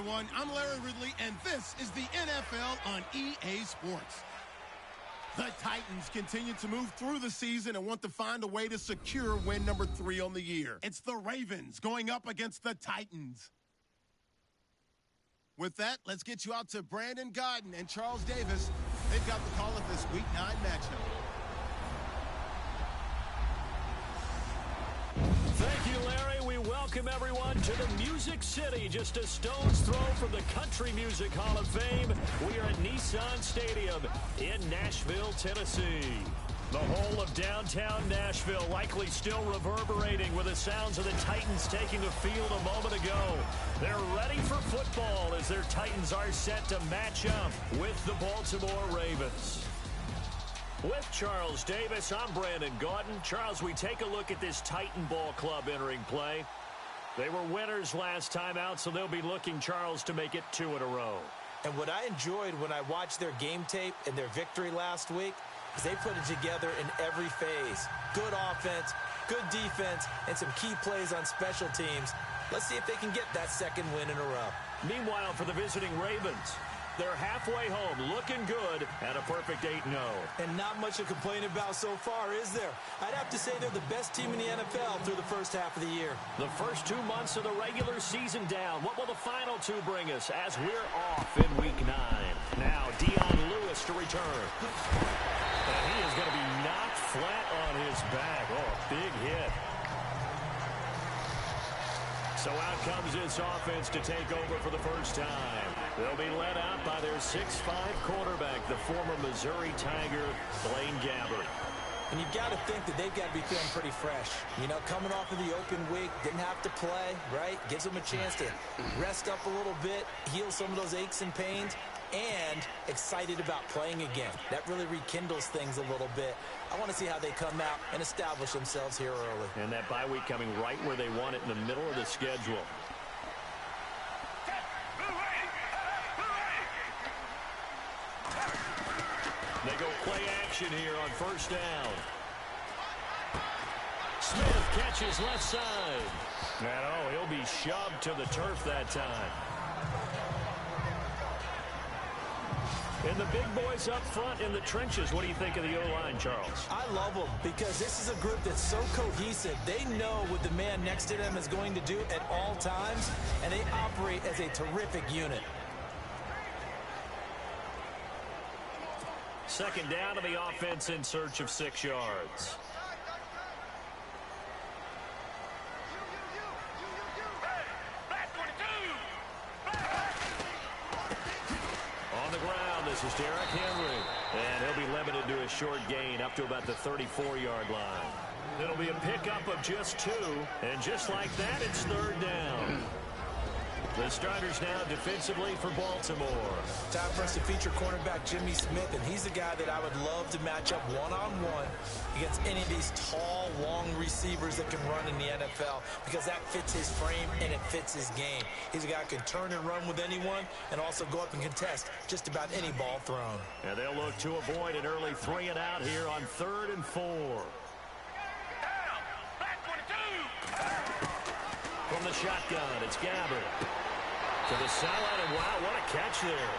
everyone. I'm Larry Ridley, and this is the NFL on EA Sports. The Titans continue to move through the season and want to find a way to secure win number 3 on the year. It's the Ravens going up against the Titans. With that, let's get you out to Brandon Gaudin and Charles Davis. They've got the call of this Week 9 matchup. Thank you, Larry. We welcome everyone to the Music City, just a stone's throw from the Country Music Hall of Fame. We are at Nissan Stadium in Nashville, Tennessee. The whole of downtown Nashville likely still reverberating with the sounds of the Titans taking the field a moment ago. They're ready for football as their Titans are set to match up with the Baltimore Ravens. With Charles Davis, I'm Brandon Gaudin. Charles, we take a look at this Titan Ball Club entering play. They were winners last time out, so they'll be looking, Charles, to make it 2 in a row. And what I enjoyed when I watched their game tape and their victory last week is they put it together in every phase. Good offense, good defense, and some key plays on special teams. Let's see if they can get that second win in a row. Meanwhile, for the visiting Ravens, they're halfway home, looking good, at a perfect 8-0. And not much to complain about so far, is there? I'd have to say they're the best team in the NFL through the first half of the year. The first 2 months of the regular season down. What will the final 2 bring us as we're off in Week 9? Now, Dion Lewis to return. And he is going to be knocked flat on his back. Oh, big hit. So out comes this offense to take over for the first time. They'll be led out by their 6'5 quarterback, the former Missouri Tiger, Blaine Gabbert. And you've got to think that they've got to be feeling pretty fresh. You know, coming off of the open week, didn't have to play, right? Gives them a chance to rest up a little bit, heal some of those aches and pains, and excited about playing again. That really rekindles things a little bit. I want to see how they come out and establish themselves here early. And that bye week coming right where they want it, in the middle of the schedule. They go play action here on first down. Smith catches left side. And oh, he'll be shoved to the turf that time. And the big boys up front in the trenches. What do you think of the O-line, Charles? I love them because this is a group that's so cohesive. They know what the man next to them is going to do at all times, and they operate as a terrific unit. Second down to the offense in search of 6 yards. On the ground, this is Derrick Henry. And he'll be limited to a short gain up to about the 34-yard line. It'll be a pickup of just 2. And just like that, it's third down. The starters now defensively for Baltimore. Time for us to feature cornerback Jimmy Smith, and he's the guy that I would love to match up one-on-one against any of these tall, long receivers that can run in the NFL because that fits his frame and it fits his game. He's a guy who can turn and run with anyone and also go up and contest just about any ball thrown. And they'll look to avoid an early 3 and out here on 3rd and 4. From the shotgun, it's Gabbert. To the sideline, and wow, what a catch there.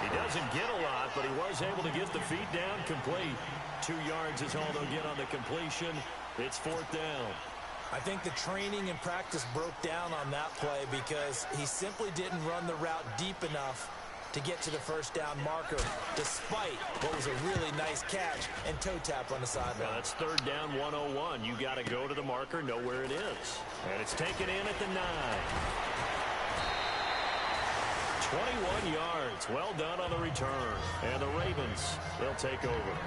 He doesn't get a lot, but he was able to get the feet down complete. 2 yards is all they'll get on the completion. It's 4th down. I think the training and practice broke down on that play because he simply didn't run the route deep enough to get to the first down marker, despite what was a really nice catch and toe tap on the sideline. Well, that's 3rd down 101. You got to go to the marker, know where it is. And it's taken in at the 9. 21 yards. Well done on the return. And the Ravens, they'll take over.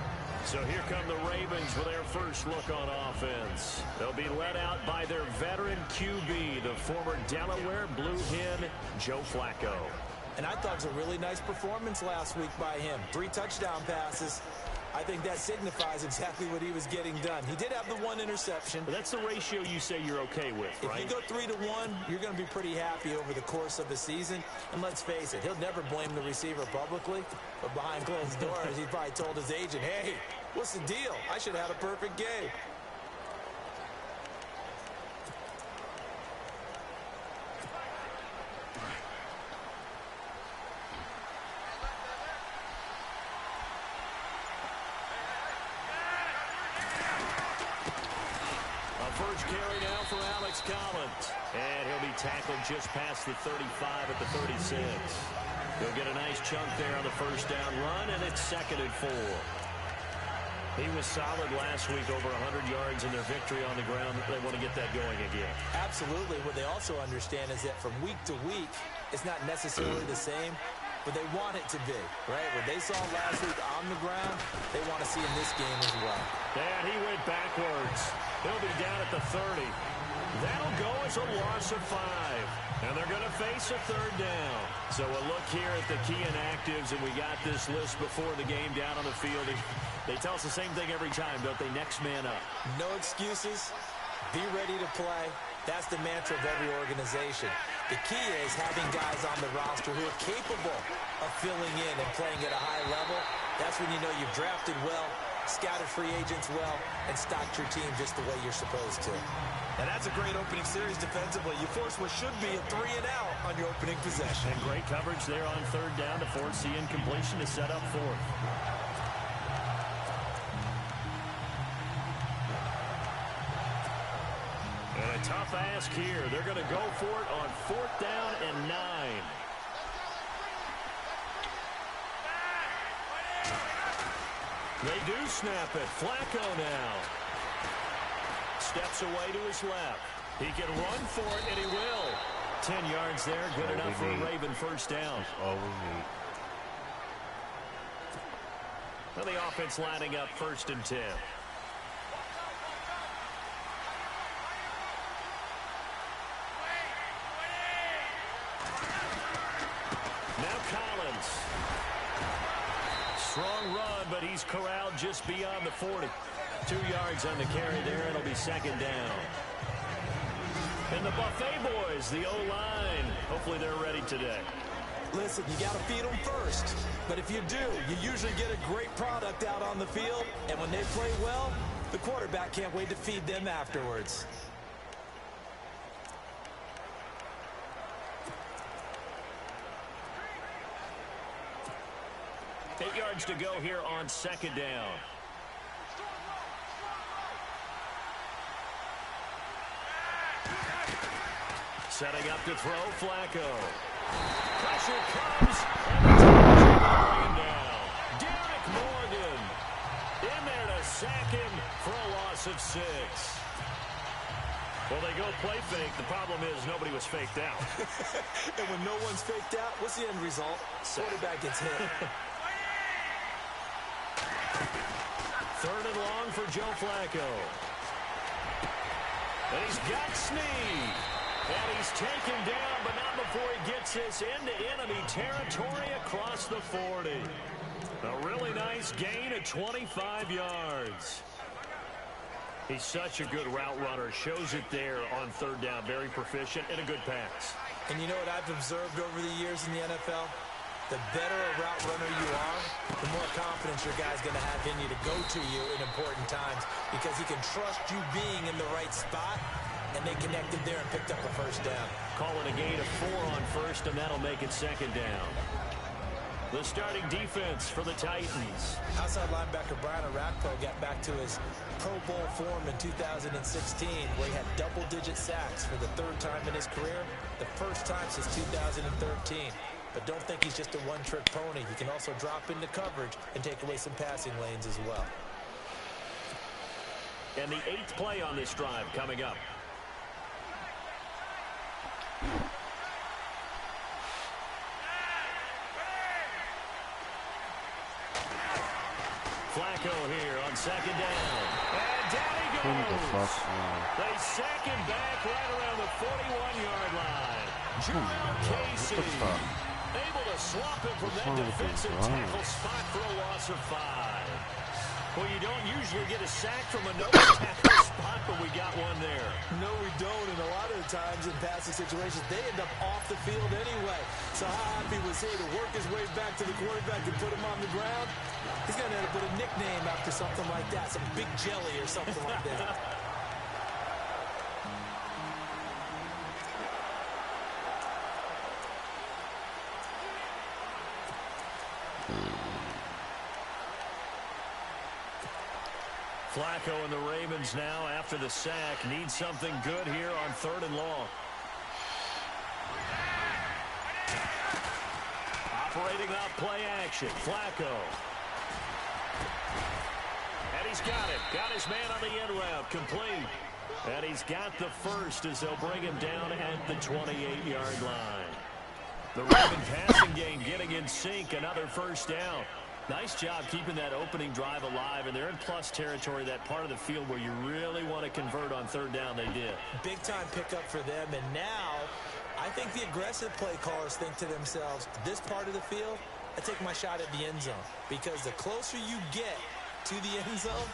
So here come the Ravens with their first look on offense. They'll be led out by their veteran QB, the former Delaware Blue Hen, Joe Flacco. And I thought it was a really nice performance last week by him. 3 touchdown passes. I think that signifies exactly what he was getting done. He did have the 1 interception. But that's the ratio you say you're okay with, right? If you go 3-to-1, you're going to be pretty happy over the course of the season. And let's face it, he'll never blame the receiver publicly. But behind closed doors, he probably told his agent, hey, what's the deal? I should have had a perfect game. carry now for Alex Collins. And he'll be tackled just past the 35 at the 36. He'll get a nice chunk there on the first down run, and it's 2nd and 4. He was solid last week, over 100 yards in their victory on the ground. They want to get that going again. Absolutely. What they also understand is that from week to week, it's not necessarily the same, but they want it to be, right? What they saw last week on the ground, they want to see in this game as well. And he went backwards. He'll be down at the 30. That'll go as a loss of 5. And they're going to face a 3rd down. So a look here at the key inactives, and we got this list before the game down on the field. They tell us the same thing every time, don't they? Next man up. No excuses. Be ready to play. That's the mantra of every organization. The key is having guys on the roster who are capable of filling in and playing at a high level. That's when you know you've drafted well, scouted free agents well, and stocked your team just the way you're supposed to. And that's a great opening series defensively. You force what should be a 3-and-out on your opening possession. And great coverage there on 3rd down to force the incompletion to set up 4th. And a tough ask here. They're going to go for it on 4th down and 9. They do snap it. Flacco now. Steps away to his left. He can run for it, and he will. 10 yards there. Good enough for a Raven first down. That's all we need. Well, the offense lining up 1st and 10. Now Collins. Strong run, but he's corralled just beyond the 40. 2 yards on the carry there. It'll be 2nd down. And the Buffet boys, the O-line, hopefully they're ready today. Listen, you got to feed them first. But if you do, you usually get a great product out on the field. And when they play well, the quarterback can't wait to feed them afterwards. 8 yards to go here on 2nd down. Setting up to throw, Flacco. Pressure comes, and the Titans are going him down. Derek Morgan in there to sack him for a loss of 6. Well, they go play fake. The problem is nobody was faked out. And when no one's faked out, what's the end result? Quarterback gets hit. 3rd and long for Joe Flacco. And he's got Snead. And he's taken down, but not before he gets this into enemy territory across the 40. A really nice gain of 25 yards. He's such a good route runner. Shows it there on 3rd down. Very proficient and a good pass. And you know what I've observed over the years in the NFL? The better a route runner you are, the more confidence your guy's going to have in you to go to you in important times because he can trust you being in the right spot, and they connected there and picked up a first down. Call it a gain of 4 on 1st, and that'll make it 2nd down. The starting defense for the Titans. Outside linebacker Brian Arakpo got back to his Pro Bowl form in 2016, where he had double-digit sacks for the 3rd time in his career, the first time since 2013. But don't think he's just a one-trick pony. He can also drop into coverage and take away some passing lanes as well. And the 8th play on this drive coming up. Flacco here on 2nd down. And down he goes. They sack him back right around the 41-yard line. Jurel Casey able to swap him from that defensive tackle spot for a loss of 5. Well, you don't usually get a sack from a no tackle spot, but we got one there. No, we don't, and a lot of the times in passing situations, they end up off the field anyway. So how happy was he to work his way back to the quarterback and put him on the ground? He's going to end up with a nickname after something like that, some Big Jelly or something like that. Flacco and the Ravens now, after the sack, need something good here on 3rd and long. Operating off play action, Flacco. And he's got it. Got his man on the end route, complete. And he's got the first as they'll bring him down at the 28-yard line. The Raven passing game getting in sync, another first down. Nice job keeping that opening drive alive, and they're in plus territory, that part of the field where you really want to convert on 3rd down. They did. Big-time pickup for them, and now I think the aggressive play callers think to themselves, this part of the field, I take my shot at the end zone, because the closer you get to the end zone,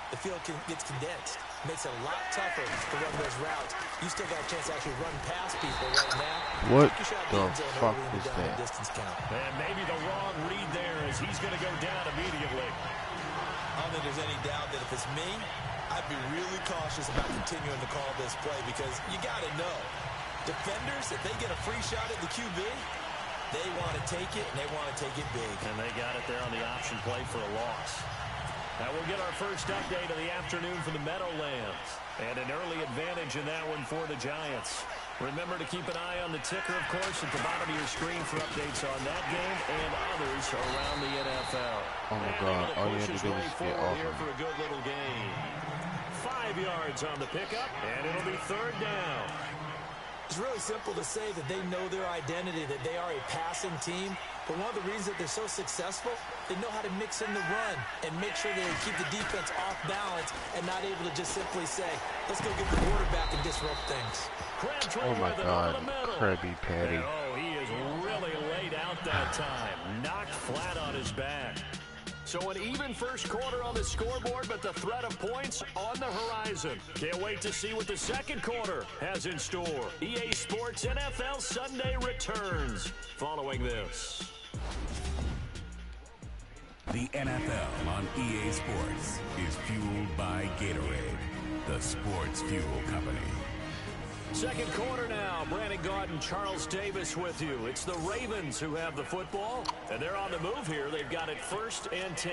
the field gets condensed. Makes it a lot tougher to run those routes. You still got a chance to actually run past people right now. What the fuck is that? Distance count. And maybe the wrong read there as he's going to go down immediately. I don't think there's any doubt that if it's me, I'd be really cautious about continuing to call this play because you got to know, defenders, if they get a free shot at the QB, they want to take it, and they want to take it big. And they got it there on the option play for a loss. Now we'll get our first update of the afternoon for the Meadowlands. And an early advantage in that one for the Giants. Remember to keep an eye on the ticker, of course, at the bottom of your screen for updates on that game and others around the NFL. Oh, my God. All you have to do is get off here for a good little game. 5 yards on the pickup, and it'll be 3rd down. It's really simple to say that they know their identity, that they are a passing team. But one of the reasons that they're so successful, they know how to mix in the run and make sure they keep the defense off balance and not able to just simply say, let's go get the quarterback and disrupt things. Oh, my God. Krabby Patty. Oh, he is really laid out that time. Knocked flat on his back. So an even first quarter on the scoreboard, but the threat of points on the horizon. Can't wait to see what the second quarter has in store. EA Sports NFL Sunday returns following this. The NFL on EA Sports is fueled by Gatorade, the sports fuel company. Second quarter now. Brandon Gaudin and Charles Davis with you. It's the Ravens who have the football, and they're on the move here. They've got it 1st and 10.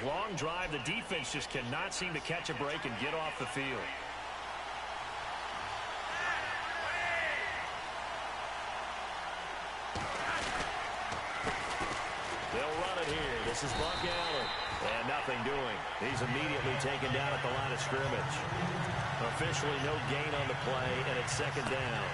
Long drive. The defense just cannot seem to catch a break and get off the field. This is Buck Allen, and nothing doing. He's immediately taken down at the line of scrimmage. Officially no gain on the play, and it's 2nd down.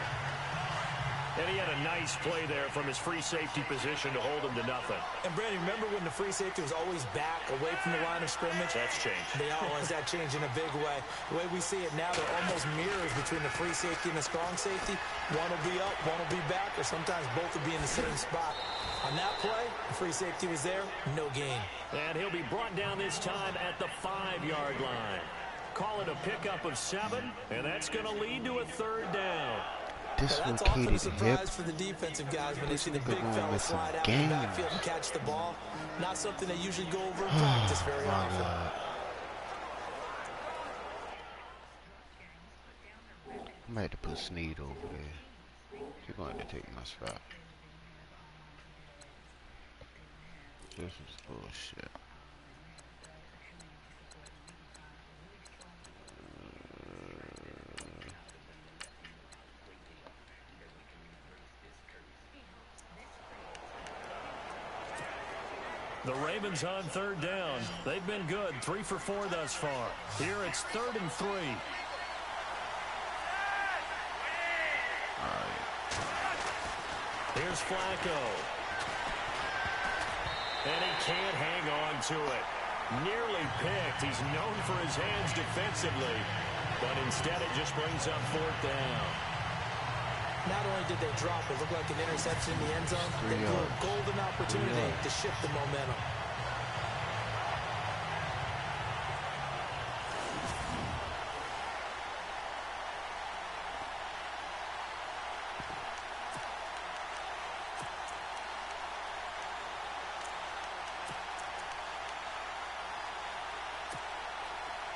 And he had a nice play there from his free safety position to hold him to nothing. And Brandon, remember when the free safety was always back away from the line of scrimmage? That's changed. They always that changed in a big way. The way we see it now, they're almost mirrors between the free safety and the strong safety. One will be up, one will be back, or sometimes both will be in the same spot. On that play, the free safety was there, no gain. And he'll be brought down this time at the 5-yard line. Call it a pickup of 7, and that's going to lead to a 3rd down. Dislocated that's often a surprise for the defensive guys when they see the big fella slide out in the backfield and catch the ball. Not something they usually go over in practice very often. I might have to put Snead over there. You're going to take my spot. This is bullshit. The Ravens on 3rd down. They've been good, 3 for 4 thus far. Here it's 3rd and 3. Here's Flacco. And he can't hang on to it. Nearly picked. He's known for his hands defensively. But instead it just brings up 4th down. Not only did they drop, it looked like an interception in the end zone. They blew a golden opportunity to shift the momentum.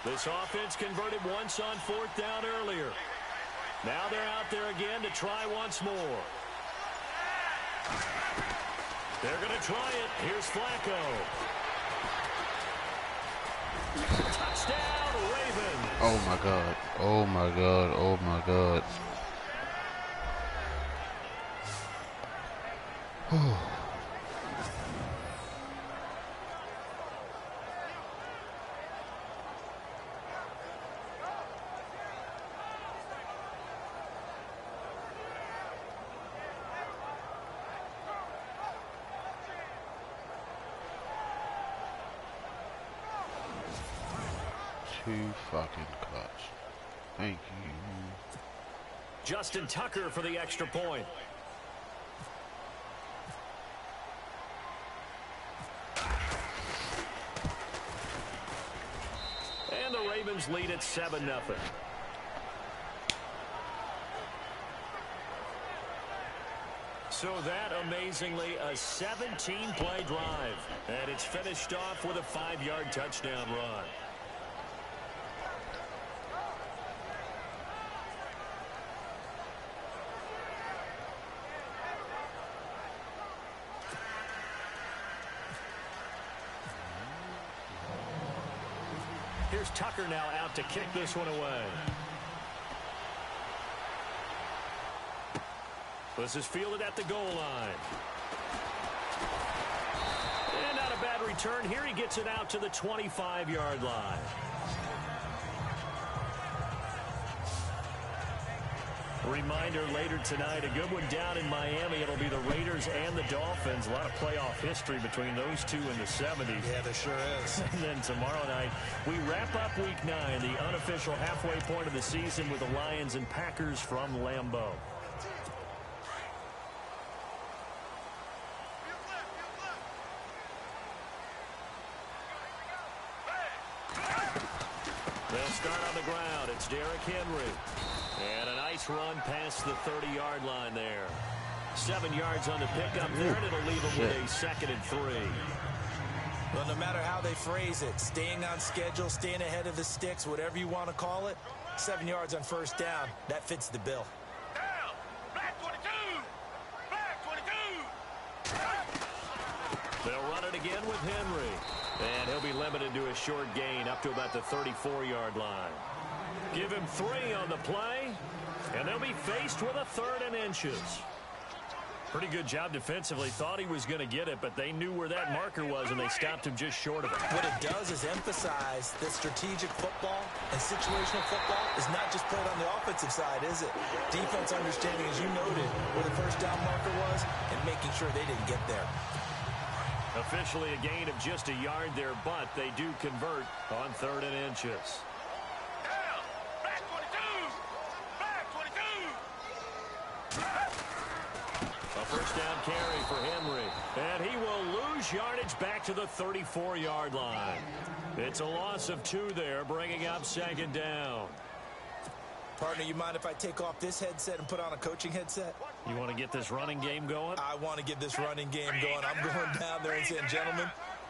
This offense converted once on 4th down earlier. Now they're out there again to try once more. They're going to try it. Here's Flacco. Touchdown, Ravens. Oh, my God. Oh, my God. Oh, my God. Two fucking cuts. Thank you. Justin Tucker for the extra point. And the Ravens lead at 7-0. So that, amazingly, a 17-play drive. And it's finished off with a 5-yard touchdown run. Here's Tucker now out to kick this one away. This is fielded at the goal line. And not a bad return. Here he gets it out to the 25-yard line. Reminder later tonight, a good one down in Miami. It'll be the Raiders and the Dolphins. A lot of playoff history between those two in the 70s. Yeah, there sure is. And then tomorrow night, we wrap up Week 9, the unofficial halfway point of the season with the Lions and Packers from Lambeau. They'll start on the ground. It's Derrick Henry. And a nice run past the 30-yard line there. 7 yards on the pickup there, and it'll leave them with a 2nd and 3. Well, no matter how they phrase it, staying on schedule, staying ahead of the sticks, whatever you want to call it, 7 yards on first down, that fits the bill. Down! Black 22! Black 22! They'll run it again with Henry. And he'll be limited to a short gain up to about the 34-yard line. Give him 3 on the play, and they'll be faced with a 3rd and inches. Pretty good job defensively. Thought he was going to get it, but they knew where that marker was, and they stopped him just short of it. What it does is emphasize that strategic football and situational football is not just played on the offensive side, is it? Defense understanding, as you noted, where the first down marker was and making sure they didn't get there. Officially a gain of just a yard there, but they do convert on 3rd and inches. A first down carry for Henry. And he will lose yardage back to the 34-yard line. It's a loss of 2 there, bringing up 2nd down. Partner, you mind if I take off this headset and put on a coaching headset? You want to get this running game going? I want to get this running game going. I'm going down there and saying, gentlemen,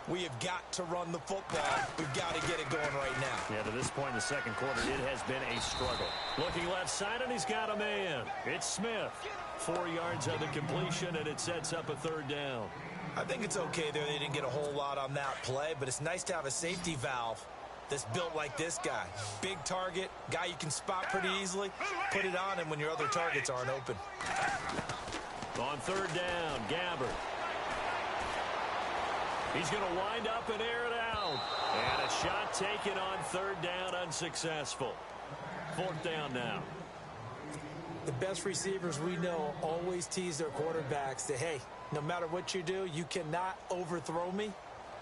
we have got to run the football. We've got to get it going right now. Yeah, to this point in the second quarter, it has been a struggle. Looking left side, and he's got a man. It's Smith. 4 yards on the completion, and it sets up a 3rd down. I think it's okay there. They didn't get a whole lot on that play, but it's nice to have a safety valve that's built like this guy. Big target, guy you can spot pretty easily. Put it on him when your other targets aren't open. On 3rd down, Gabbert. He's going to wind up and air it out. And a shot taken on 3rd down, unsuccessful. 4th down now. The best receivers we know always tease their quarterbacks that, hey, no matter what you do, you cannot overthrow me.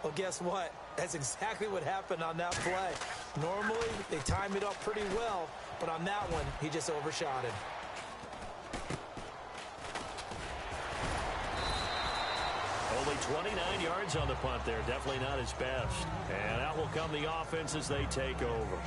Well, guess what? That's exactly what happened on that play. Normally, they time it up pretty well, but on that one, he just overshot it. Only 29 yards on the punt there. Definitely not his best. And out will come the offense as they take over.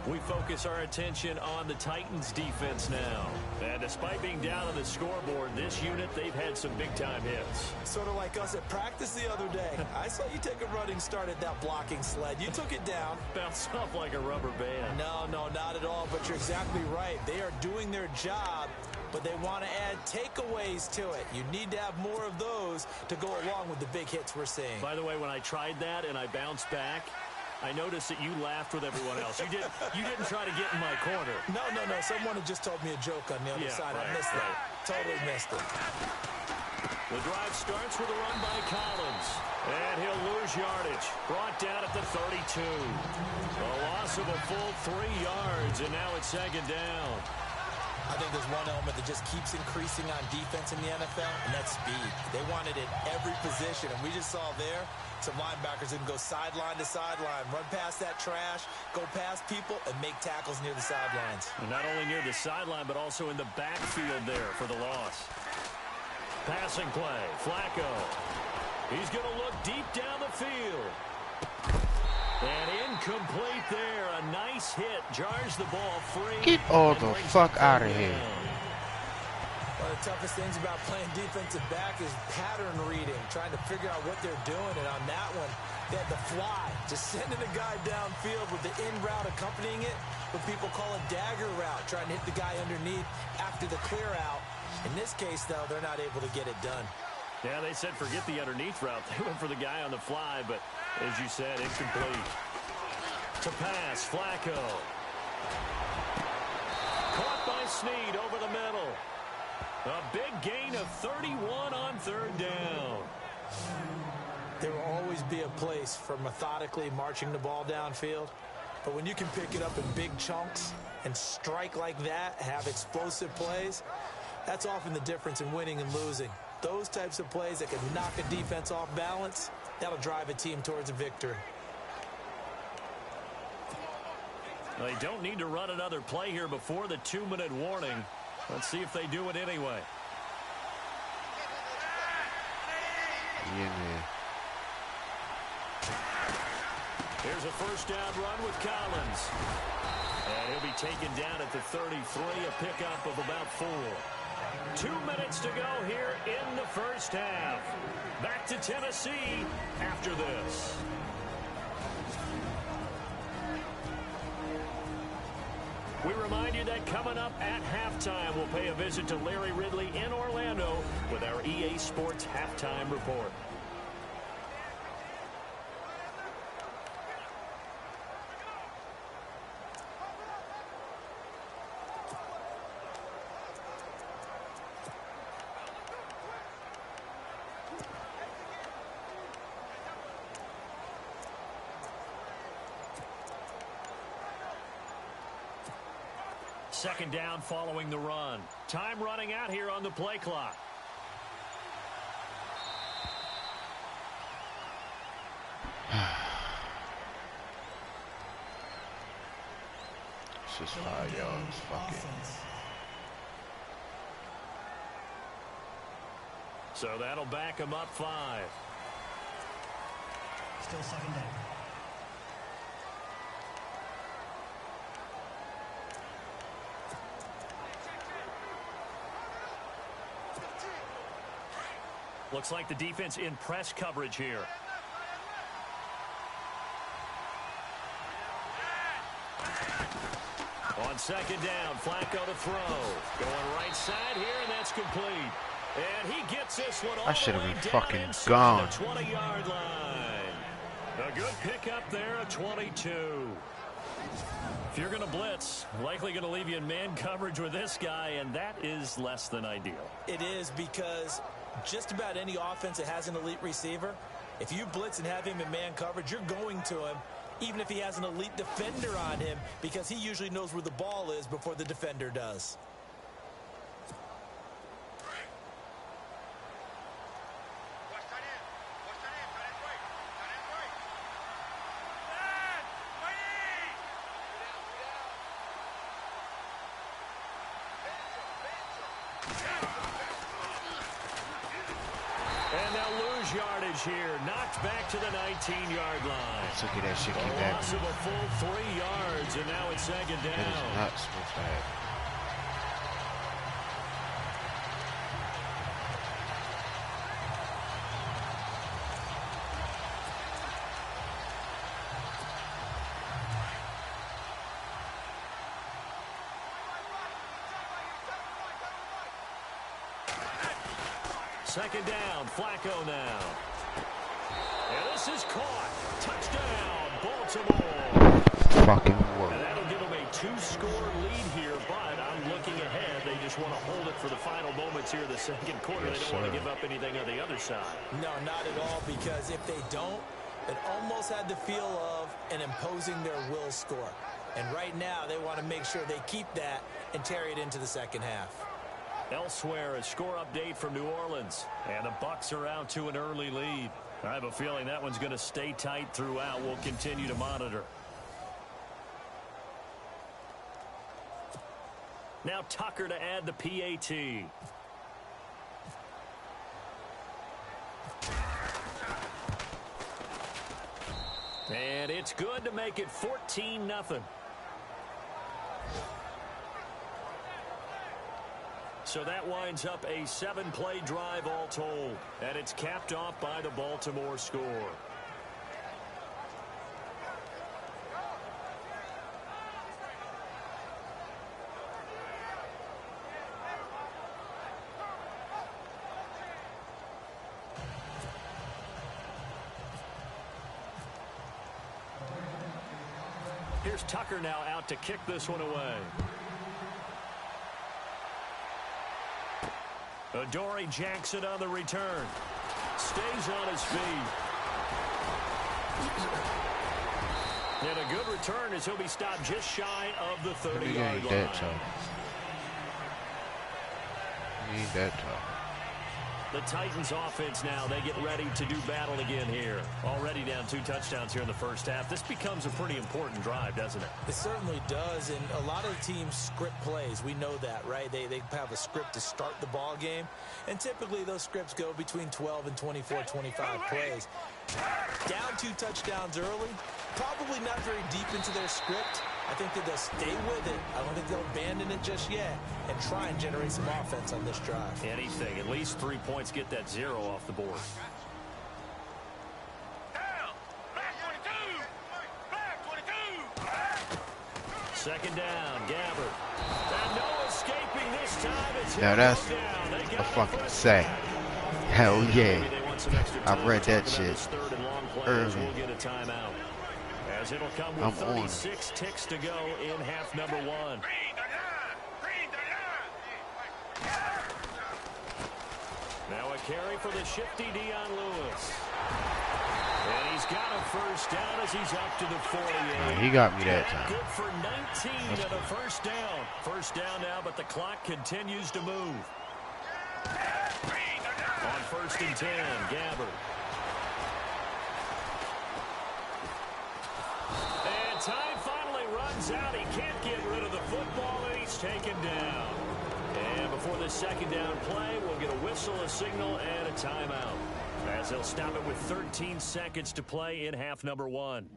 We focus our attention on the Titans defense now. And despite being down on the scoreboard, this unit, they've had some big-time hits. Sort of like us at practice the other day. I saw you take a running start at that blocking sled. You took it down. Bounced off like a rubber band. No, not at all, but you're exactly right. They are doing their job but they want to add takeaways to it. You need to have more of those to go along with the big hits we're seeing. By the way, when I tried that and I bounced back, I noticed that you laughed with everyone else. You didn't try to get in my corner. No. Someone had just told me a joke on the other side. Right, I missed that. Totally missed it. The drive starts with a run by Collins. And he'll lose yardage. Brought down at the 32. A loss of a full 3 yards, and now it's second down. I think there's one element that just keeps increasing on defense in the NFL, and that's speed. They want it at every position, and we just saw there some linebackers that can go sideline to sideline, run past that trash, go past people, and make tackles near the sidelines. And not only near the sideline, but also in the backfield there for the loss. Passing play, Flacco. He's going to look deep down the field. And incomplete there. A nice hit. Jars the ball free. Get all the fuck out of here. One of the toughest things about playing defensive back is pattern reading, trying to figure out what they're doing. And on that one, they had the fly, just sending a guy downfield with the in route accompanying it, what people call a dagger route, trying to hit the guy underneath after the clear out. In this case, though, they're not able to get it done. Yeah, they said forget the underneath route. They went for the guy on the fly, but as you said, incomplete. To pass, Flacco. Caught by Snead over the middle. A big gain of 31 on third down. There will always be a place for methodically marching the ball downfield. But when you can pick it up in big chunks and strike like that, have explosive plays, that's often the difference in winning and losing. Those types of plays that can knock a defense off balance, that'll drive a team towards a victory. They don't need to run another play here before the 2-minute warning. Let's see if they do it anyway. Yeah, man. Here's a first down run with Collins. And he'll be taken down at the 33, a pickup of about 4. 2 minutes to go here in the first half. Back to Tennessee after this. We remind you that coming up at halftime, we'll pay a visit to Larry Ridley in Orlando with our EA Sports Halftime Report. Second down following the run. Time running out here on the play clock. It's just 5 yards. Fuck it. So that'll back him up 5. Still second down. Looks like the defense in press coverage here. On second down, Flacco to throw. Going right side here, and that's complete. And he gets this one all the way down fucking inside gone. the 20-yard line. A good pickup there, a 22. If you're going to blitz, likely going to leave you in man coverage with this guy, and that is less than ideal. It is, because just about any offense that has an elite receiver, if you blitz and have him in man coverage, you're going to him, even if he has an elite defender on him, because he usually knows where the ball is before the defender does. And they'll lose yardage here. Knocked back to the 19-yard line. Let's look at that shit. Keep A that. loss of a full 3 yards, and now it's second That is down. not supposed to happen. Second down, Flacco now. And this is caught. Touchdown, Baltimore. Fucking work. And that'll give them a 2-score lead here, but I'm looking ahead. They just want to hold it for the final moments here of the second quarter. Yes, they don't want to give up anything on the other side. No, not at all, because if they don't, it almost had the feel of an imposing their will score. And right now, they want to make sure they keep that and carry it into the second half. Elsewhere, a score update from New Orleans. And the Bucs are out to an early lead. I have a feeling that one's going to stay tight throughout. We'll continue to monitor. Now Tucker to add the PAT. And it's good to make it 14-0. So that winds up a 7-play drive all told. And it's capped off by the Baltimore score. Here's Tucker now out to kick this one away. Adoree Jackson on the return. Stays on his feet. And a good return as he'll be stopped just shy of the 30-yard line. He ain't that tough. The Titans offense now, they get ready to do battle again here. Already down 2 touchdowns here in the first half. This becomes a pretty important drive, doesn't it? It certainly does, and a lot of teams script plays. We know that, right? They have a script to start the ball game, and typically those scripts go between 12 and 24, 25 plays. Down 2 touchdowns early, probably not very deep into their script. I think that they'll stay with it. I don't think they'll abandon it just yet and try and generate some offense on this drive. Anything. At least 3 points, get that 0 off the board. Down. Back 22. Back 22. Second down, Gabbert. And no escaping this time. It's Now that's down. a fucking sack. Hell yeah. I read that shit early. We'll get a timeout. As it'll come with 36 ticks to go in half number 1. Now a carry for the shifty Dion Lewis. And he's got a first down as he's up to the 48. He got me that time. Good for 19 to the first down. First down now, but the clock continues to move. On 1st and 10, Gabbert. And time finally runs out. He can't get rid of the football, and he's taken down. And before the second down play, we'll get a whistle, a signal, and a timeout. As they'll stop it with 13 seconds to play in half number 1.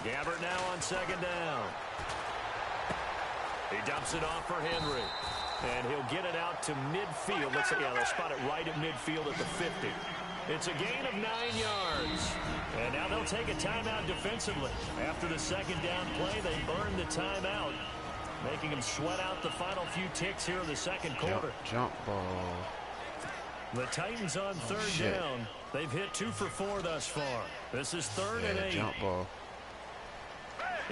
Gabbert now on second down. He dumps it off for Henry. And he'll get it out to midfield. Let's say, yeah, they'll spot it right at midfield at the 50. It's a gain of 9 yards. And now they'll take a timeout defensively. After the second down play, they burn the timeout, making them sweat out the final few ticks here in the second quarter. Jump ball. The Titans on third down. They've hit 2 for 4 thus far. This is 3rd and 8. Jump ball.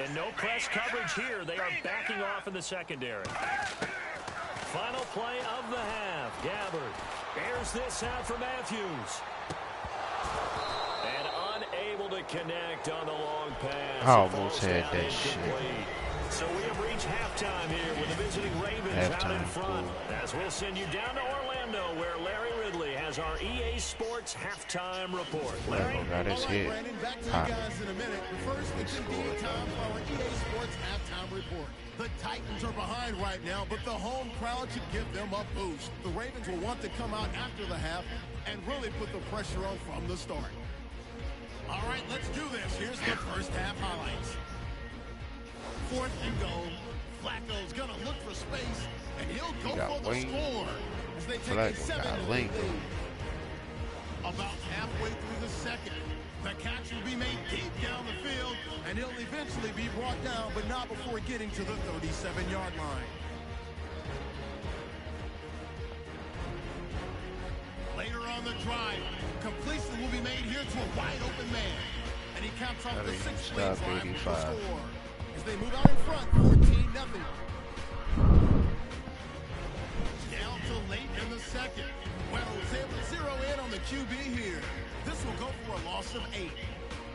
And no press coverage here. They are backing off in the secondary. Final play of the half. Gabbert airs this out for Matthews. And unable to connect on the long pass. I almost had that shit. So we have reached halftime here with the visiting Ravens out in front. As we'll send you down to Orlando, where Larry Ridley has our EA Sports halftime report. Larry? Got his hit. Brandon, back to you guys in a minute. First, it's indeed time for our EA Sports halftime report. The Titans are behind right now, but the home crowd should give them a boost. The Ravens will want to come out after the half and really put the pressure on from the start. All right, let's do this. Here's the first half highlights. 4th and goal. Flacco's going to look for space, and he'll go for the score as they take a 7-0 lead. About halfway through the second, The catch will be made deep down the field, and he'll eventually be brought down, but not before getting to the 37-yard line. Later on the drive, completion will be made here to a wide-open man, and he caps off the 6-play drive with the score. As they move out in front, 14-0. Down to late in the second. Well, was able to zero in on the QB here. This will go for a loss of 8.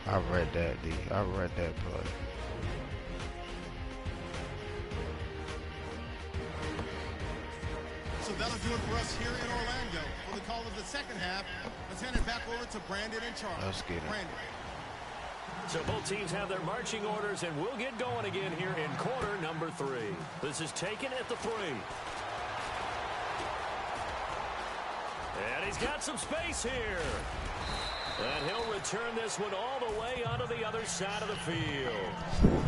I read that, D. I read that play. So that'll do it for us here in Orlando. For the call of the second half, let's hand it back over to Brandon and Charles. Let's get it. Brandon. So both teams have their marching orders, and we'll get going again here in quarter number 3. This is taken at the 3. And he's got some space here. And he'll return this one all the way onto the other side of the field.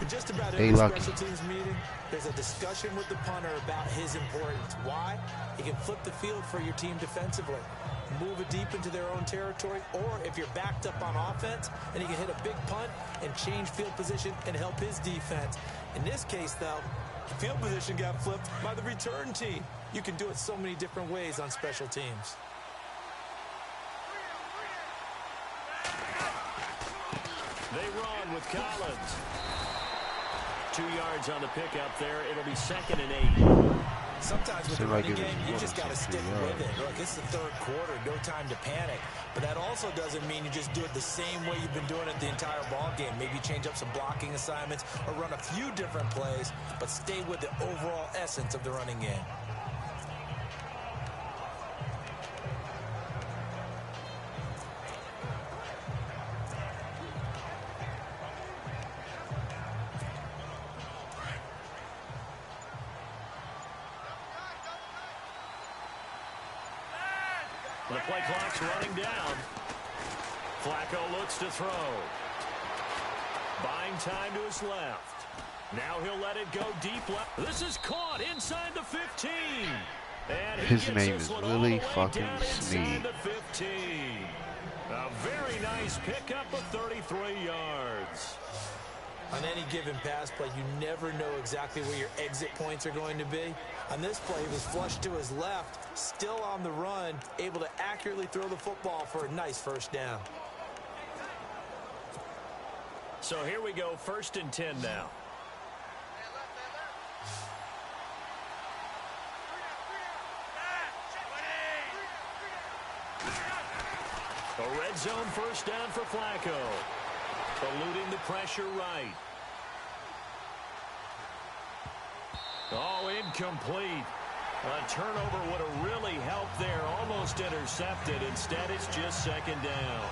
In just about every special teams meeting, there's a discussion with the punter about his importance. Why? He can flip the field for your team defensively, move it deep into their own territory, or if you're backed up on offense, and he can hit a big punt and change field position and help his defense. In this case, though, the field position got flipped by the return team. You can do it so many different ways on special teams. They run with Collins. 2 yards on the pickup there. It'll be 2nd and 8. Sometimes with the running game, you just got to stick with it. Look, it's the third quarter, no time to panic. But that also doesn't mean you just do it the same way you've been doing it the entire ball game. Maybe change up some blocking assignments or run a few different plays, but stay with the overall essence of the running game. The play clock's running down. Flacco looks to throw. Buying time to his left. Now he'll let it go deep left. This is caught inside the 15. And his name is Willie fucking Snead. The 15. A very nice pickup of 33 yards. On any given pass play, you never know exactly where your exit points are going to be. On this play, he was flushed to his left, still on the run, able to accurately throw the football for a nice first down. So here we go, 1st and 10 now. A red zone first down for Flacco. Eluding the pressure right. Oh, incomplete. A turnover would have really helped there. Almost intercepted. Instead, it's just 2nd down.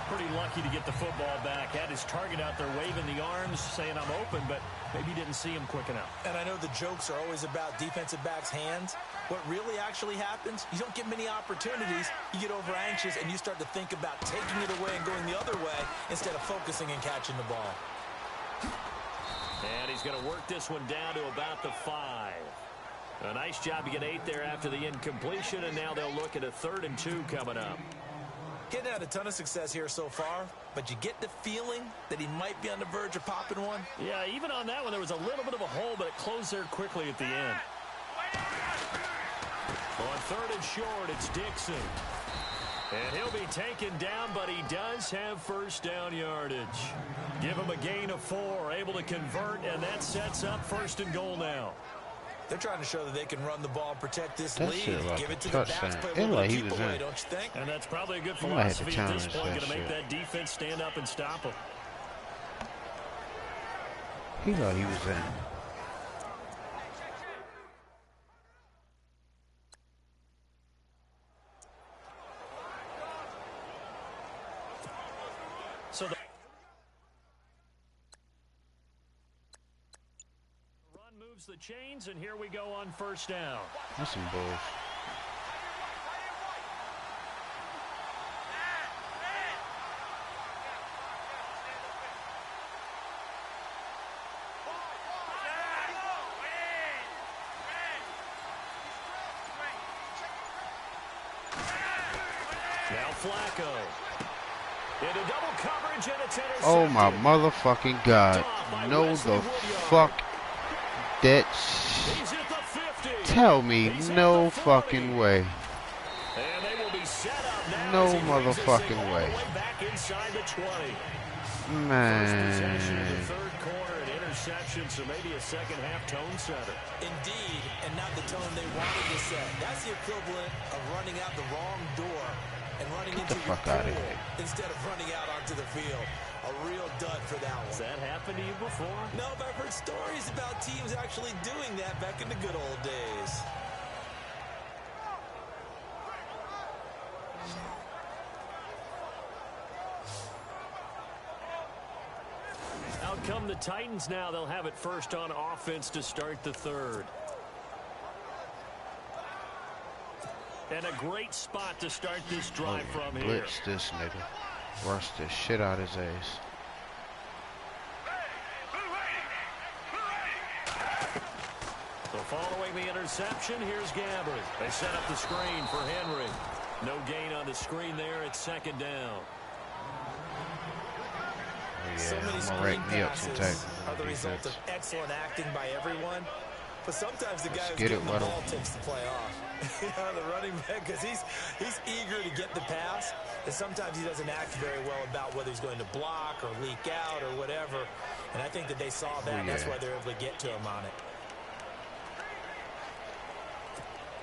Pretty lucky to get the football back. Had his target out there waving the arms, saying I'm open, but maybe didn't see him quick enough. And I know the jokes are always about defensive backs' hands. What really actually happens, you don't get many opportunities. You get over anxious and you start to think about taking it away and going the other way instead of focusing and catching the ball. And he's going to work this one down to about the 5. A nice job to get 8 there after the incompletion, and now they'll look at a 3rd and 2 coming up. Getting had a ton of success here so far, but you get the feeling that he might be on the verge of popping one. Yeah, even on that one, there was a little bit of a hole, but it closed there quickly at the end. On 3rd and short, it's Dixon. And he'll be taken down, but he does have first down yardage. Give him a gain of 4, able to convert, and that sets up 1st and goal now. They're trying to show that they can run the ball and protect this lead. Like give it to the backs, play a little like keep away, don't you think? And that's probably a good philosophy at this point, going to make that defense stand up and stop him. He thought he was in. So the run moves the chains, and here we go on 1st down. That's some bullshit. Now Flacco. Into double coverage, and it's intercepted. Oh my motherfucking God. No the fuck that He's at the 50. Tell me He's no at the 40. fucking way. And they will be set up now No as he brings this motherfucking thing all way. the way back inside the 20. Man. First possession of the third quarter, an interception, so maybe a second half tone setter. Indeed, and not the tone they wanted to set. That's the equivalent of running out the wrong door and running Get the into fuck your out of pool here. instead of running out onto the field. A real dud for that one. Has that happened to you before? No, but I've heard stories about teams actually doing that back in the good old days. Out come the Titans now. They'll have it first on offense to start the third. And a great spot to start this drive from here. Blitz this nigga. Rush the shit out his ass. So following the interception, here's Gabbert. They set up the screen for Henry. No gain on the screen there. It's second down. So many screen passes are the result of excellent acting by everyone. But sometimes the guy who's getting the ball takes the play off. The running back, because he's eager to get the pass. And sometimes he doesn't act very well about whether he's going to block or leak out or whatever. And I think that they saw that. And that's why they're able to get to him on it.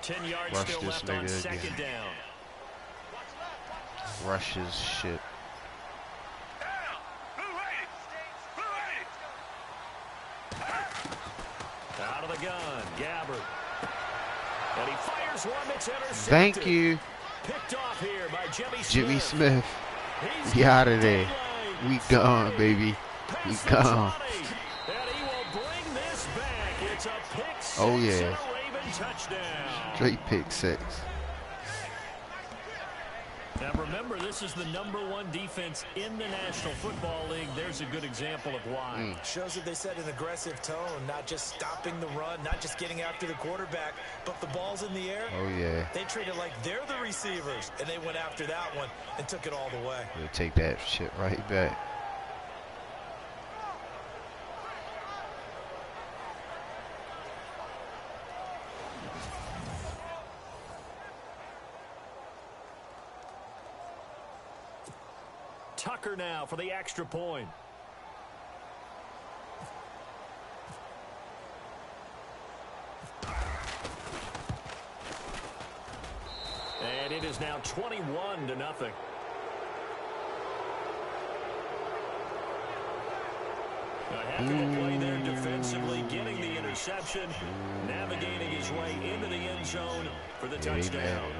10 yards still left on second down. Rush his shit. Out of the gun, Gabbert. And he fires one that's intercepted. Thank you. Picked off here by Jimmy Smith. Get out of there. We gone, baby. We gone. And he will bring this back. It's a pick six. Oh, yeah. And a Raven touchdown. Straight pick six. Now remember, this is the #1 defense in the National Football League. There's a good example of why. Shows that they set an aggressive tone, not just stopping the run, not just getting after the quarterback, but the ball's in the air. Oh, yeah. They treat it like they're the receivers, and they went after that one and took it all the way. We'll take that shit right back. Tucker now for the extra point. And it is now 21-0. A heck of a play there defensively, getting the interception, navigating his way into the end zone for the touchdown.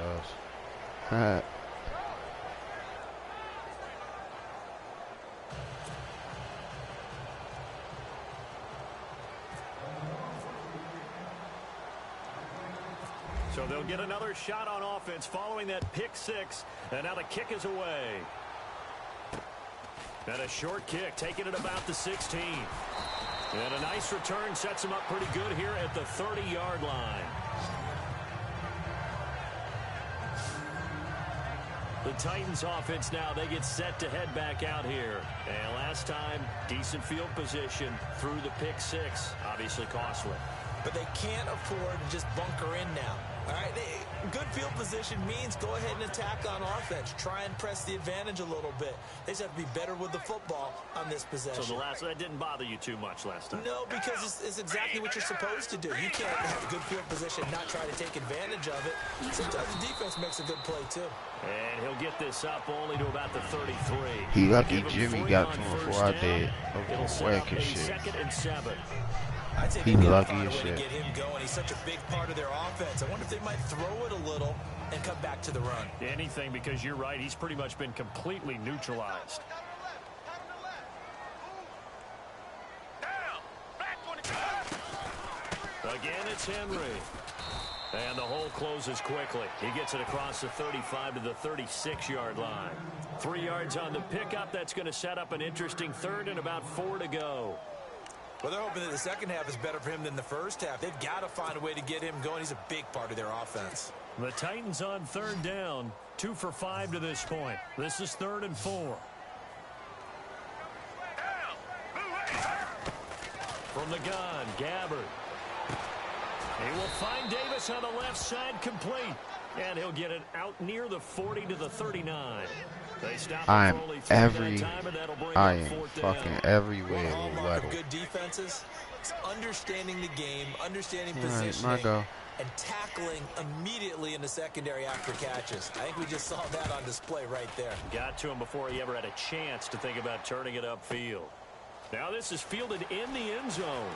So they'll get another shot on offense following that pick six. And now the kick is away. And a short kick, taking it about the 16. And a nice return sets him up pretty good here at the 30-yard line. The Titans offense now, they get set to head back out here. And last time, decent field position through the pick six. Obviously costly. But they can't afford to just bunker in now. All right, good field position means go ahead and attack on offense. Try and press the advantage a little bit. They just have to be better with the football on this possession. So that didn't bother you too much last time? No, because it's exactly what you're supposed to do. You can't have a good field position and not try to take advantage of it. Sometimes the defense makes a good play, too. And he'll get this up only to about the 33. He lucky Jimmy got to him before I did. It'll set up a 2nd and 7. I'd say he lucky as shit. To get him going. He's such a big part of their offense. I wonder if they might throw it a little and come back to the run. Anything, because you're right. He's pretty much been completely neutralized. Again, it's Henry. And the hole closes quickly. He gets it across the 35 to the 36-yard line. 3 yards on the pickup. That's going to set up an interesting third and about 4 to go. Well, they're hoping that the second half is better for him than the first half. They've got to find a way to get him going. He's a big part of their offense. The Titans on third down, 2 for 5 to this point. This is 3rd and 4. From the gun, Gabbard. He will find Davis on the left side, complete. And he'll get it out near the 40 to the 39. They stop I am fourth fucking down. everywhere One with hallmark of Weddle. good defenses is understanding the game, understanding All right, positioning, my go. and tackling immediately in the secondary after catches. I think we just saw that on display right there. Got to him before he ever had a chance to think about turning it upfield. Now this is fielded in the end zone.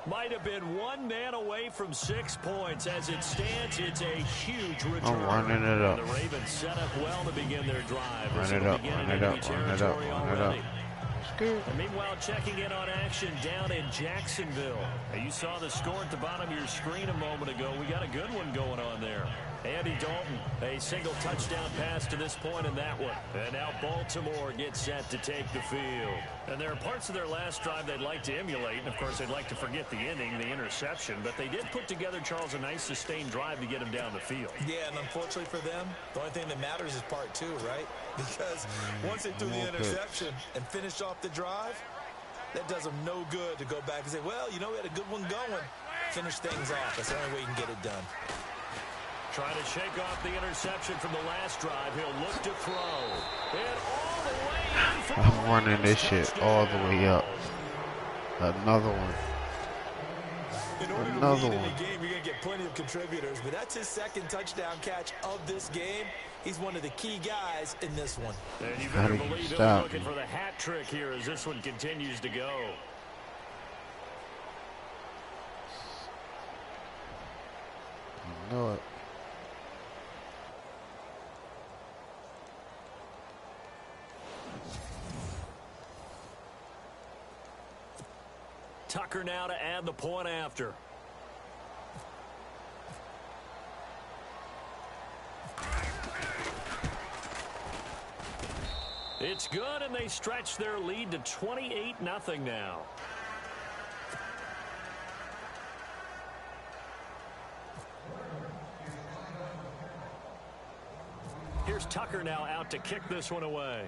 Might have been one man away from 6 points. As it stands, it's a huge return. I'm running it up. And the Ravens set up well to begin their drive. Run it up, run it up, run it up, run it up. And meanwhile, checking in on action down in Jacksonville. Now, you saw the score at the bottom of your screen a moment ago. We got a good one going on there. Andy Dalton, a single touchdown pass to this point in that one. And now Baltimore gets set to take the field. And there are parts of their last drive they'd like to emulate. And, of course, they'd like to forget the ending, the interception. But they did put together, Charles, a nice sustained drive to get him down the field. Yeah, and unfortunately for them, the only thing that matters is part two, right? Because once they threw the interception and finished off the drive, that does them no good to go back and say, well, you know, we had a good one going. Finish things off. That's the only way you can get it done. Trying to shake off the interception from the last drive. He'll look to throw. And all the way in for I'm running this shit all the way up. Another one. In order to lead in the game, you're going to get plenty of contributors, but that's his second touchdown catch of this game. He's one of the key guys in this one. And you better believe he'll be looking for the hat trick here as this one continues to go. You know it. Tucker now to add the point after. It's good, and they stretch their lead to 28-0 now. Here's Tucker now out to kick this one away.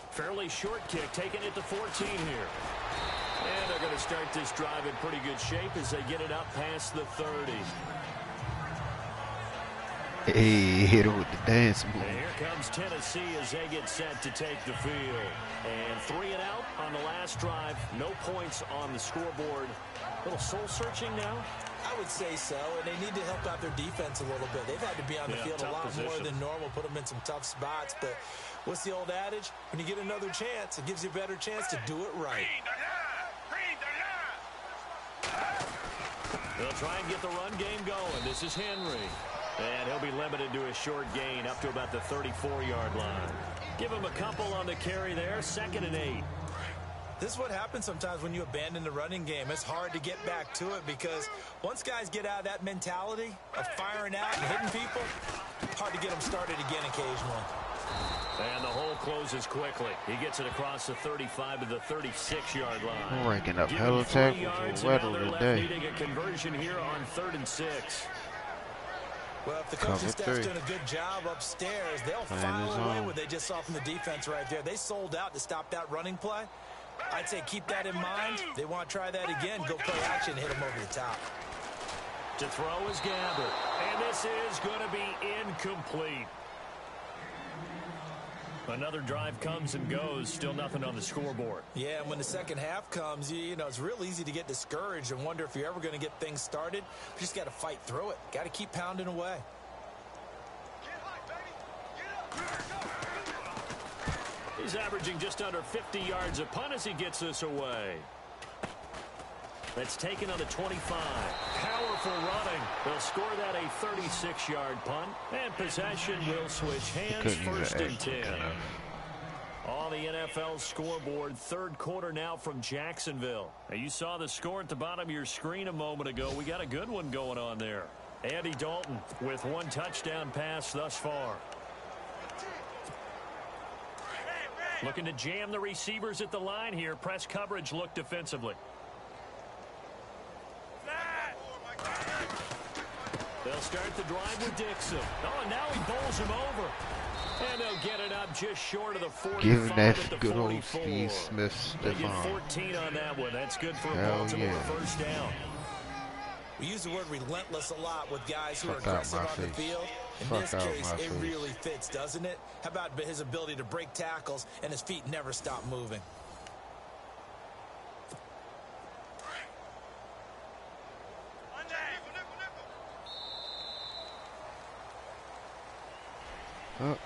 Fairly short kick, taking it to 14 here. And they're going to start this drive in pretty good shape as they get it up past the 30. Hey, hit it with the dance move. And here comes Tennessee as they get set to take the field. And 3 and out on the last drive. No points on the scoreboard. A little soul-searching now. I would say so, and they need to help out their defense a little bit. They've had to be on the field a lot more than normal, put them in some tough spots. But what's the old adage? When you get another chance, it gives you a better chance to do it right. They'll try and get the run game going. This is Henry. And he'll be limited to a short gain up to about the 34-yard line. Give him a couple on the carry there, 2nd and 8. This is what happens sometimes when you abandon the running game. It's hard to get back to it because once guys get out of that mentality of firing out and hitting people, hard to get them started again occasionally. And the hole closes quickly. He gets it across the 35 to the 36-yard line. I'm ranking up hella tackles with Weddle today. Needing a conversion here on 3rd and 6. Well, if the coaching staff's doing a good job upstairs, they'll file away what they just saw from the defense right there. They sold out to stop that running play. I'd say keep that in mind. They want to try that again. Go play action, hit them over the top. To throw is Gabbard. And this is going to be incomplete. Another drive comes and goes. Still nothing on the scoreboard. Yeah, and when the second half comes, you know, it's real easy to get discouraged and wonder if you're ever going to get things started. You just got to fight through it. Got to keep pounding away. He's averaging just under 50 yards a punt as he gets this away. That's taken on the 25. Powerful running. They'll score that a 36-yard punt. And possession will switch hands. 1st and 10. On the NFL scoreboard, 3rd quarter now from Jacksonville. Now, you saw the score at the bottom of your screen a moment ago. We got a good one going on there. Andy Dalton with 1 touchdown pass thus far. Looking to jam the receivers at the line here. Press coverage look defensively. They'll start the drive with Dixon. Oh, and now he bowls him over. And they'll get it up just short of the 45 Giving that at the good 44. old Steve Smith They get Stephon. 14 on that one. That's good for a Hell Baltimore yeah. first down. We use the word relentless a lot with guys who are Fuck out aggressive my on the face. field. In Fuck this out case, my it face. really fits, doesn't it? How about his ability to break tackles and his feet never stop moving? Oh,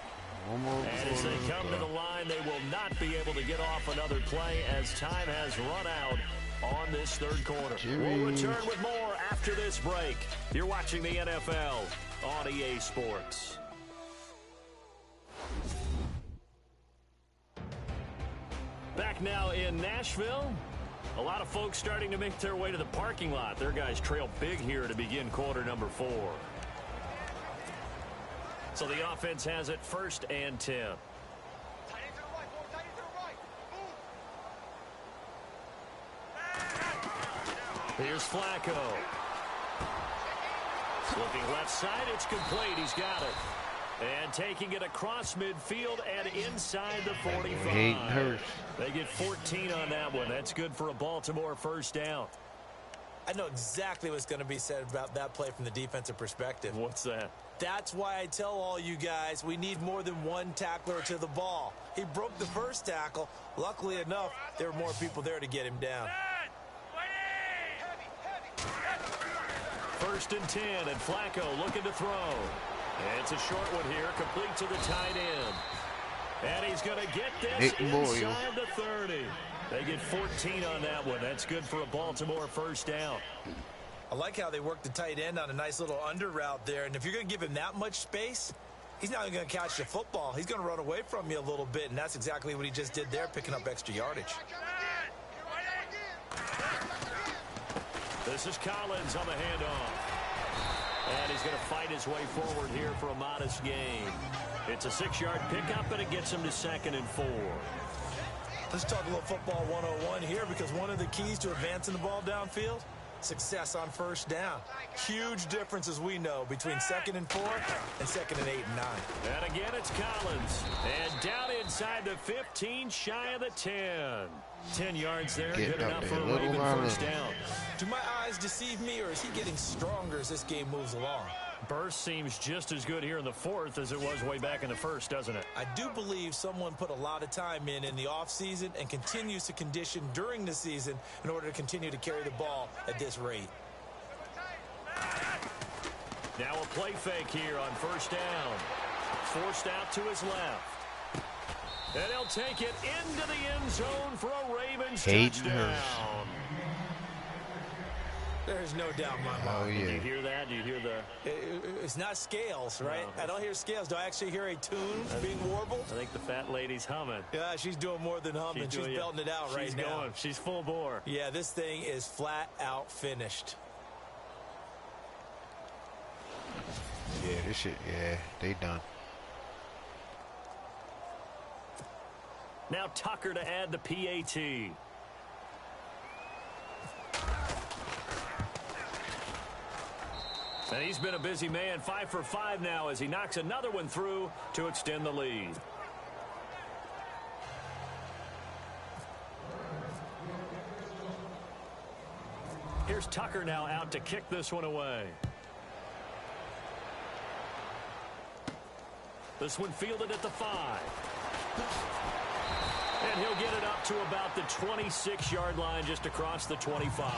one more And as they come to the line, they will not be able to get off another play as time has run out on this third quarter. We'll return with more after this break. You're watching the NFL on EA Sports. Back now in Nashville. A lot of folks starting to make their way to the parking lot. Their guys trail big here to begin quarter number 4. So the offense has it 1st and 10. Here's Flacco. Looking left side, it's complete. He's got it. And taking it across midfield and inside the 45. They get 14 on that one. That's good for a Baltimore first down. I know exactly what's going to be said about that play from the defensive perspective. What's that? That's why I tell all you guys we need more than one tackler to the ball. He broke the first tackle. Luckily enough, there were more people there to get him down. 1st and 10, and Flacco looking to throw. It's a short one here, complete to the tight end. And he's going to get this inside the 30. They get 14 on that one. That's good for a Baltimore first down. I like how they work the tight end on a nice little under route there. And if you're going to give him that much space, he's not going to catch the football. He's going to run away from you a little bit, and that's exactly what he just did there, picking up extra yardage. This is Collins on the handoff. And he's going to fight his way forward here for a modest gain. It's a 6-yard pickup, and it gets him to 2nd and 4. Let's talk a little football 101 here, because one of the keys to advancing the ball downfield, success on first down. Huge difference, as we know, between 2nd and 4 and 2nd and 8 and 9. And again, it's Collins. And down inside the 15, shy of the 10. 10 yards there, good enough for a Raven first down. Do my eyes deceive me, or is he getting stronger as this game moves along? Burst seems just as good here in the 4th as it was way back in the 1st, doesn't it? I do believe someone put a lot of time in the offseason and continues to condition during the season in order to continue to carry the ball at this rate. Now a play fake here on first down. Forced out to his left. And he'll take it into the end zone for a Ravens touchdown. There's no doubt in my mind. Oh, yeah. Do you hear that? Do you hear the... It's not scales, right? No. I don't hear scales. Do I actually hear a tune being warbled? I think the fat lady's humming. Yeah, she's doing more than humming. She's belting it out right now. She's going. She's full bore. Yeah, this thing is flat out finished. Yeah, this shit, yeah, they done. Now Tucker to add the PAT. And he's been a busy man, 5 for 5 now as he knocks another one through to extend the lead. Here's Tucker now out to kick this one away. This one fielded at the 5. And he'll get it up to about the 26-yard line just across the 25.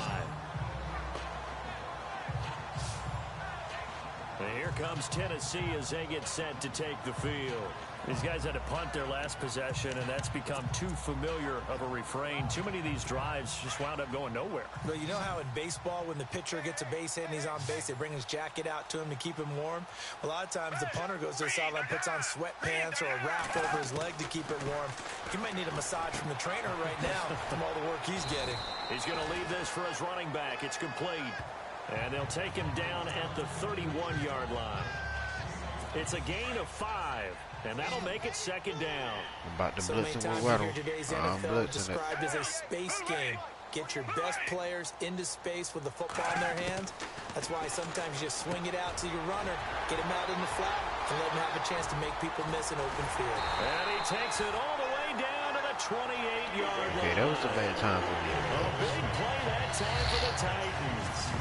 And here comes Tennessee as they get set to take the field. These guys had to punt their last possession, and that's become too familiar of a refrain. Too many of these drives just wound up going nowhere. Well, you know how in baseball, when the pitcher gets a base hit and he's on base, they bring his jacket out to him to keep him warm? A lot of times the punter goes to the sideline, puts on sweatpants or a wrap over his leg to keep it warm. He might need a massage from the trainer right now from all the work he's getting. He's going to leave this for his running back. It's complete. And they'll take him down at the 31-yard line. It's a gain of 5, and that'll make it 2nd down. I'm about to So blitz many him times with you Weddle. hear today's I'm NFL blitzing described it. as a space game. Get your best players into space with the football in their hands. That's why sometimes you just swing it out to your runner, get him out in the flat, and let him have a chance to make people miss an open field. And he takes it all the way down to the 28-yard line. Okay, that was a bad time for me. A big play that time for the Titans.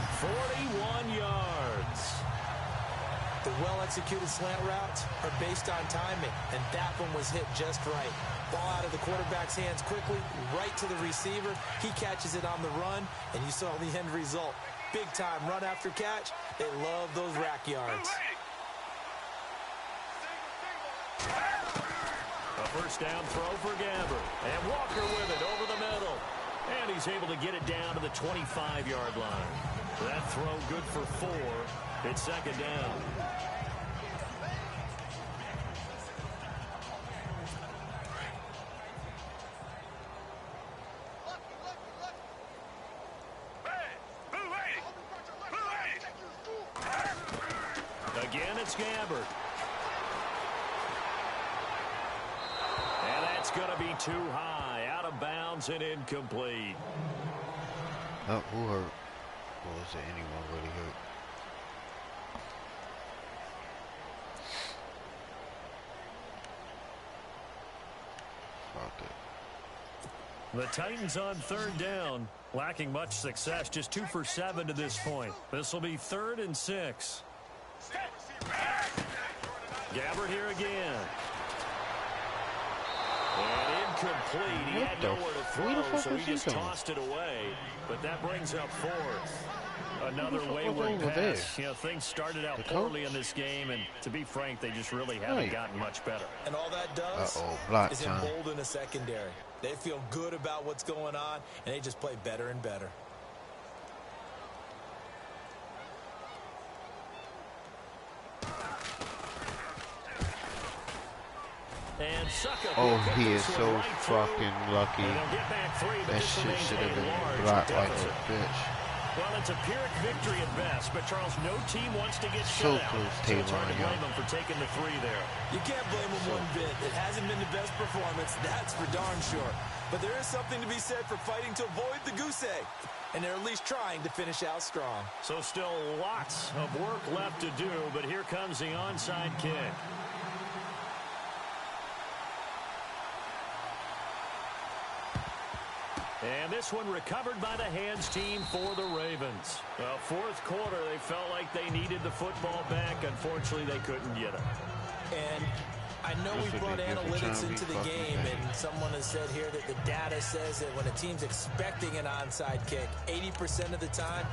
41 yards. The well-executed slant routes are based on timing, and that one was hit just right. Ball out of the quarterback's hands quickly, right to the receiver. He catches it on the run, and you saw the end result. Big-time run after catch. They love those rack yards. A first down throw for Gabbert. And Walker with it over the middle. And he's able to get it down to the 25-yard line. That throw good for 4. It's second down. Again, it's Gabbert. And that's going to be too high. Out of bounds and incomplete. Oh, who hurt? Or was there anyone really hurt? Fuck it. The Titans on third down. Lacking much success. Just 2 for 7 to this point. This will be 3rd and 6. Gabbert here again. And incomplete. He had nowhere to throw, so he just tossed it away. But that brings up 4th. Another wayward pass. You know, things started out poorly in this game, and to be frank, they just really haven't gotten much better. And all that does is embolden the secondary. They feel good about what's going on, and they just play better and better. And oh, he is so fucking lucky. That shit should have been blocked like a bitch. Well, it's a Pyrrhic victory at best, but Charles, no team wants to get so shut out. Close, so it's hard to blame them for taking the 3 there. You can't blame them one bit. It hasn't been the best performance, that's for darn sure. But there is something to be said for fighting to avoid the goose egg. And they're at least trying to finish out strong. So still lots of work left to do, but here comes the onside kick. And this one recovered by the hands team for the Ravens. Well, 4th quarter, they felt like they needed the football back. Unfortunately, they couldn't get it. And I know we brought analytics into the game, and someone has said here that the data says that when a team's expecting an onside kick, 80% of the time,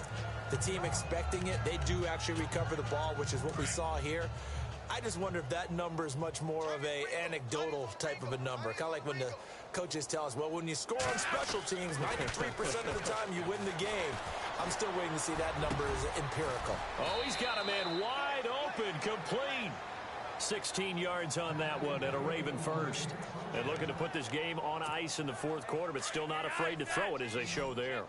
the team expecting it, they do actually recover the ball, which is what we saw here. I just wonder if that number is much more of a anecdotal type of a number. Kind of like when the coaches tell us, well, when you score on special teams, 93% of the time you win the game. I'm still waiting to see that number is empirical. Oh, he's got a man wide open, complete. 16 yards on that one and a Raven first. And looking to put this game on ice in the 4th quarter, but still not afraid to throw it as they show there.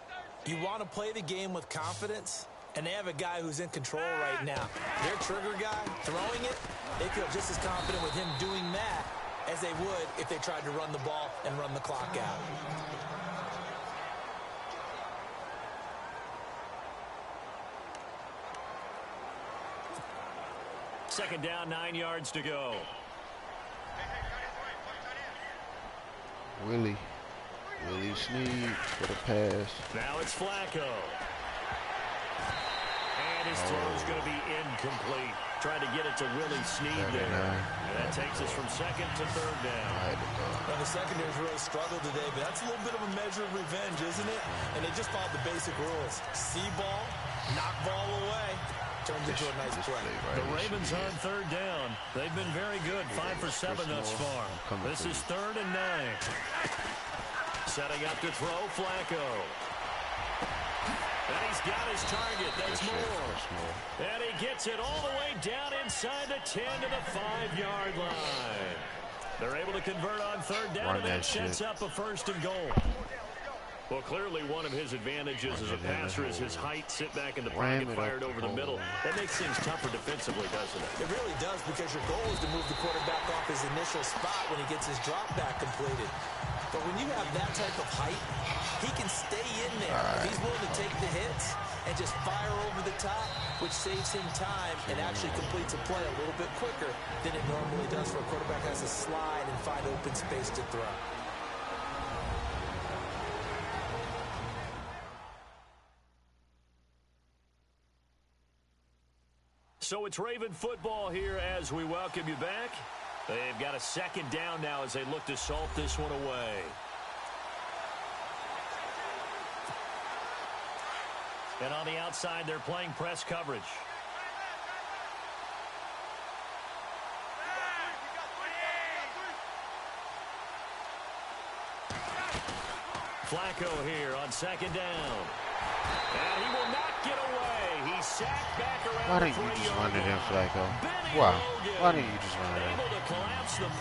You want to play the game with confidence? And they have a guy who's in control right now. Their trigger guy, throwing it, they feel just as confident with him doing that as they would if they tried to run the ball and run the clock out. Second down, 9 yards to go. Willie Snead for the pass. Now it's Flacco. His throw is going to be incomplete. Trying to get it to Willie Snead there. And that takes us from 2nd to 3rd down. Well, the secondary's really struggled today, but that's a little bit of a measure of revenge, isn't it? And they just followed the basic rules. See ball, knock ball away. Turns into a nice play. The Ravens on 3rd down. They've been very good. 5 for 7 thus far. This is 3rd and 9. Setting up to throw, Flacco. And he's got his target. That's more. And he gets it all the way down inside the 10 to the 5-yard line. They're able to convert on 3rd down, and that sets up a 1st and goal. Well, clearly one of his advantages as a passer is his height. Sit back in the pocket, fired over the middle. That makes things tougher defensively, doesn't it? It really does, because your goal is to move the quarterback off his initial spot when he gets his drop back completed. But when you have that type of height, he he can stay in there. If he's willing to take the hits and just fire over the top, which saves him time and actually completes a play a little bit quicker than it normally does for a quarterback who has to slide and find open space to throw. So it's Raven football here as we welcome you back. They've got a second down now as they look to salt this one away. And on the outside, they're playing press coverage. Flacco here on second down. And he will not get away. He's sacked back around. Why didn't you just run it in, Flacco? Wow. Why didn't you just run it in?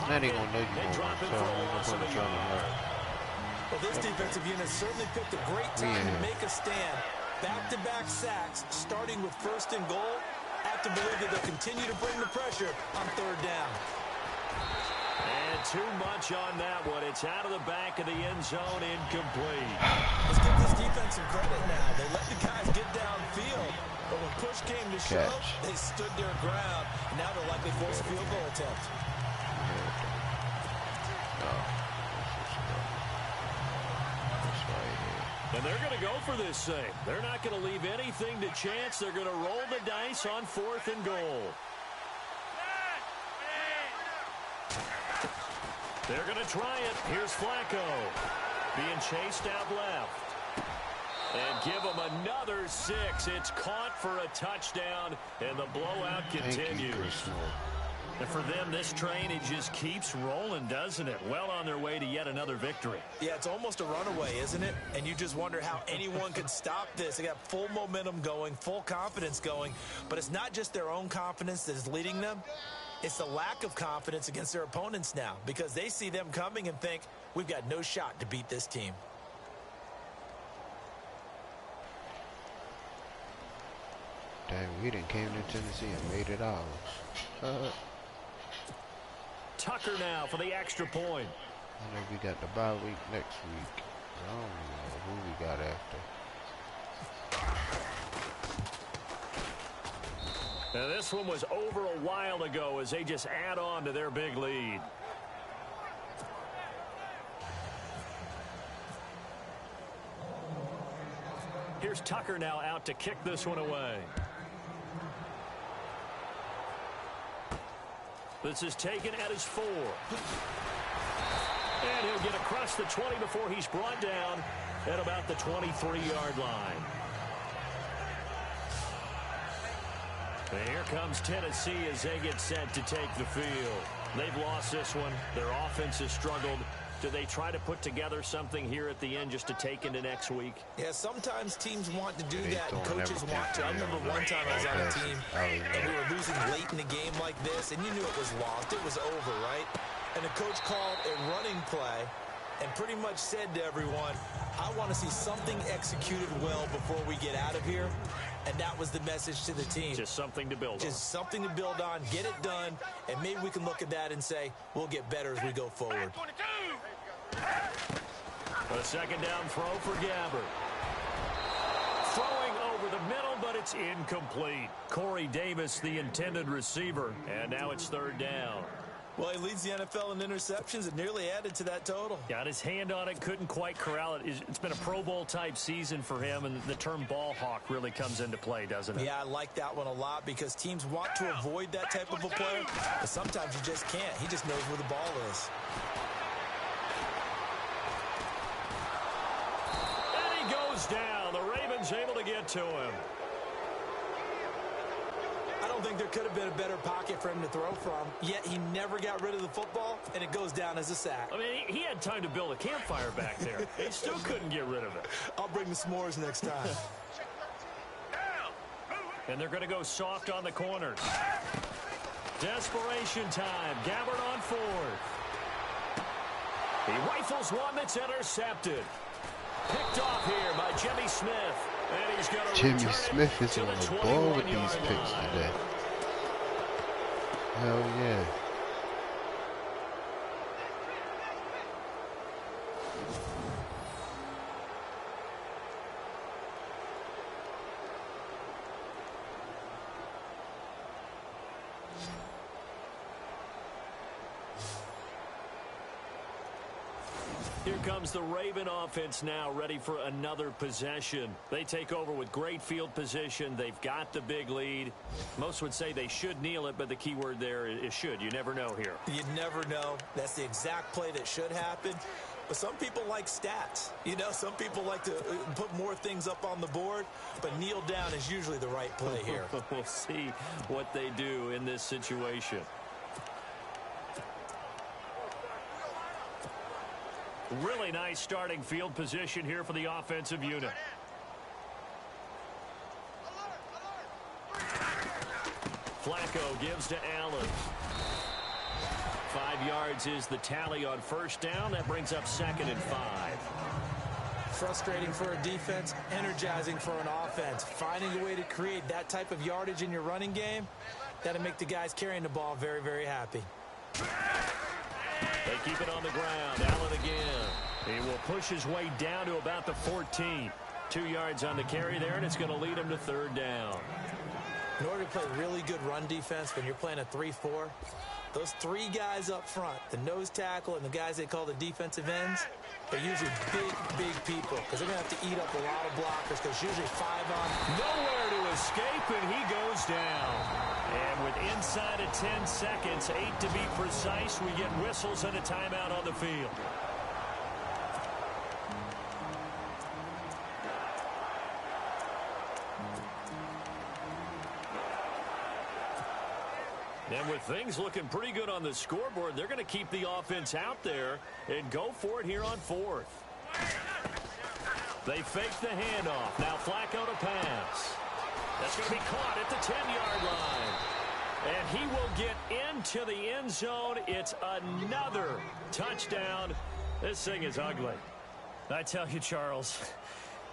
Now they gonna know you gonna run, so we're gonna put the trouble in. Well, this defensive unit certainly picked a great time to make a stand. Back-to-back sacks, starting with first and goal. I have to believe that they'll continue to bring the pressure on third down. And too much on that one. It's out of the back of the end zone, incomplete. Let's give this defense some credit now. They let the guys get downfield, but when push came to shove, they stood their ground. Now they'll likely force a field goal attempt. And they're going to go for this thing. They're not going to leave anything to chance. They're going to roll the dice on fourth and goal. They're going to try it. Here's Flacco. Being chased out left. And give him another 6. It's caught for a touchdown, and the blowout continues. And for them, this train, it just keeps rolling, doesn't it? Well on their way to yet another victory. Yeah, it's almost a runaway, isn't it? And you just wonder how anyone could stop this. They got full momentum going, full confidence going. But it's not just their own confidence that is leading them. It's the lack of confidence against their opponents now, because they see them coming and think, we've got no shot to beat this team. Dang, we done came to Tennessee and made it ours. Tucker now for the extra point. I know we got the bye week next week. I don't know who we got after. Now this one was over a while ago as they just add on to their big lead. Here's Tucker now out to kick this one away. This is taken at his 4. And he'll get across the 20 before he's brought down at about the 23-yard line. And here comes Tennessee as they get set to take the field. They've lost this one. Their offense has struggled. Do they try to put together something here at the end just to take into next week? Yeah, sometimes teams want to do that, and coaches want to. I remember one time I was on a team, and we were losing late in the game like this, and you knew it was lost. It was over, right? And the coach called a running play and pretty much said to everyone, I want to see something executed well before we get out of here. And that was the message to the team. Just something to build on. Just something to build on, get it done, and maybe we can look at that and say, we'll get better as we go forward. A second down throw for Gabbert. Throwing over the middle, but it's incomplete. Corey Davis, the intended receiver, and now it's third down. Well, he leads the NFL in interceptions and nearly added to that total. Got his hand on it, couldn't quite corral it. It's been a Pro Bowl-type season for him, and the term ball hawk really comes into play, doesn't it? Yeah, I like that one a lot because teams want to avoid that type of a player, but sometimes you just can't. He just knows where the ball is. And he goes down. The Ravens able to get to him. I don't think there could have been a better pocket for him to throw from, yet he never got rid of the football, and it goes down as a sack. I mean, he had time to build a campfire back there. He still couldn't get rid of it. I'll bring the s'mores next time. And they're going to go soft on the corners. Desperation time. Gabbert on fourth. He rifles one that's intercepted. Picked off here by Jimmy Smith. And he's going to Jimmy Smith is on the ball with these picks today. Hell yeah. Here comes the Raven offense now, ready for another possession. They take over with great field position. They've got the big lead. Most would say they should kneel it, but the key word there is should. You never know here. You never know. That's the exact play that should happen. But some people like stats. You know, some people like to put more things up on the board, but kneel down is usually the right play here. We'll see what they do in this situation. Really nice starting field position here for the offensive unit. Flacco gives to Allen. 5 yards is the tally on first down. That brings up 2nd and 5. Frustrating for a defense, energizing for an offense. Finding a way to create that type of yardage in your running game, that'll make the guys carrying the ball very, very happy. They keep it on the ground. Allen again. He will push his way down to about the 14. 2 yards on the carry there, and it's going to lead him to 3rd down. In order to play really good run defense when you're playing a 3-4, those 3 guys up front, the nose tackle and the guys they call the defensive ends, they're usually big people because they're going to have to eat up a lot of blockers because usually 5 on. Nowhere to escape, and he goes down. And with inside of 10 seconds, 8 to be precise, we get whistles and a timeout on the field. And with things looking pretty good on the scoreboard, they're going to keep the offense out there and go for it here on 4th. They fake the handoff. Now Flacco to pass. That's going to be caught at the 10-yard line. And he will get into the end zone. It's another touchdown. This thing is ugly. I tell you, Charles,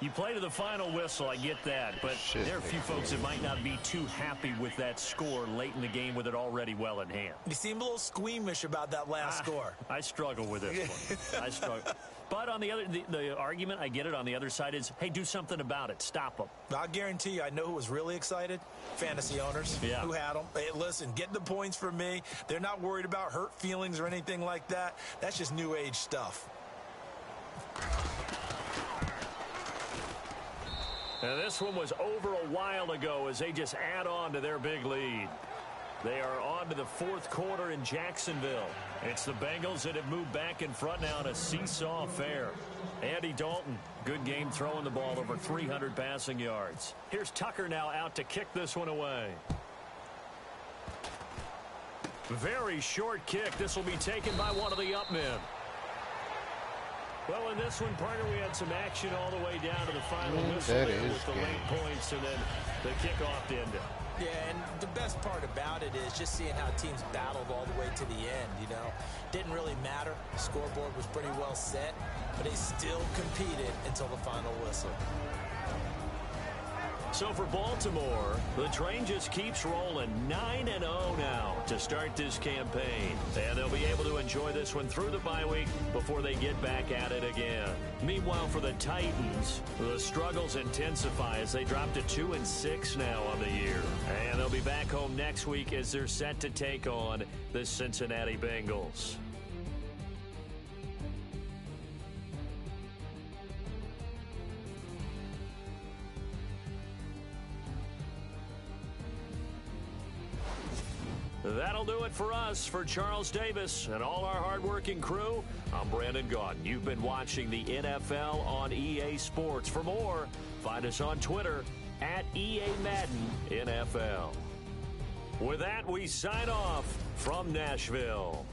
you play to the final whistle, I get that, but there are a few folks that might not be too happy with that score late in the game with it already well in hand. You seem a little squeamish about that last score. I struggle with this one. I struggle. But on the argument, I get it, on the other side is, hey, do something about it. Stop them. I'll guarantee you, I know who was really excited. Fantasy owners who had them. Hey, listen, get the points for me. They're not worried about hurt feelings or anything like that. That's just new age stuff. Now, this one was over a while ago as they just add on to their big lead. They are on to the 4th quarter in Jacksonville. It's the Bengals that have moved back in front now in a seesaw affair. Andy Dalton, good game throwing the ball, over 300 passing yards. Here's Tucker now out to kick this one away. Very short kick. This will be taken by one of the up men. Well, in this one, partner, we had some action all the way down to the final whistle with the late points and then the kickoff to end it. Yeah, and the best part about it is just seeing how teams battled all the way to the end, you know. Didn't really matter. The scoreboard was pretty well set, but they still competed until the final whistle. So for Baltimore, the train just keeps rolling. 9-0 now to start this campaign. And they'll be able to enjoy this one through the bye week before they get back at it again. Meanwhile, for the Titans, the struggles intensify as they drop to 2-6 now on the year. And they'll be back home next week as they're set to take on the Cincinnati Bengals. That'll do it for us. For Charles Davis and all our hardworking crew, I'm Brandon Gaudin. You've been watching the NFL on EA Sports. For more, find us on Twitter at EA Madden NFL. With that, we sign off from Nashville.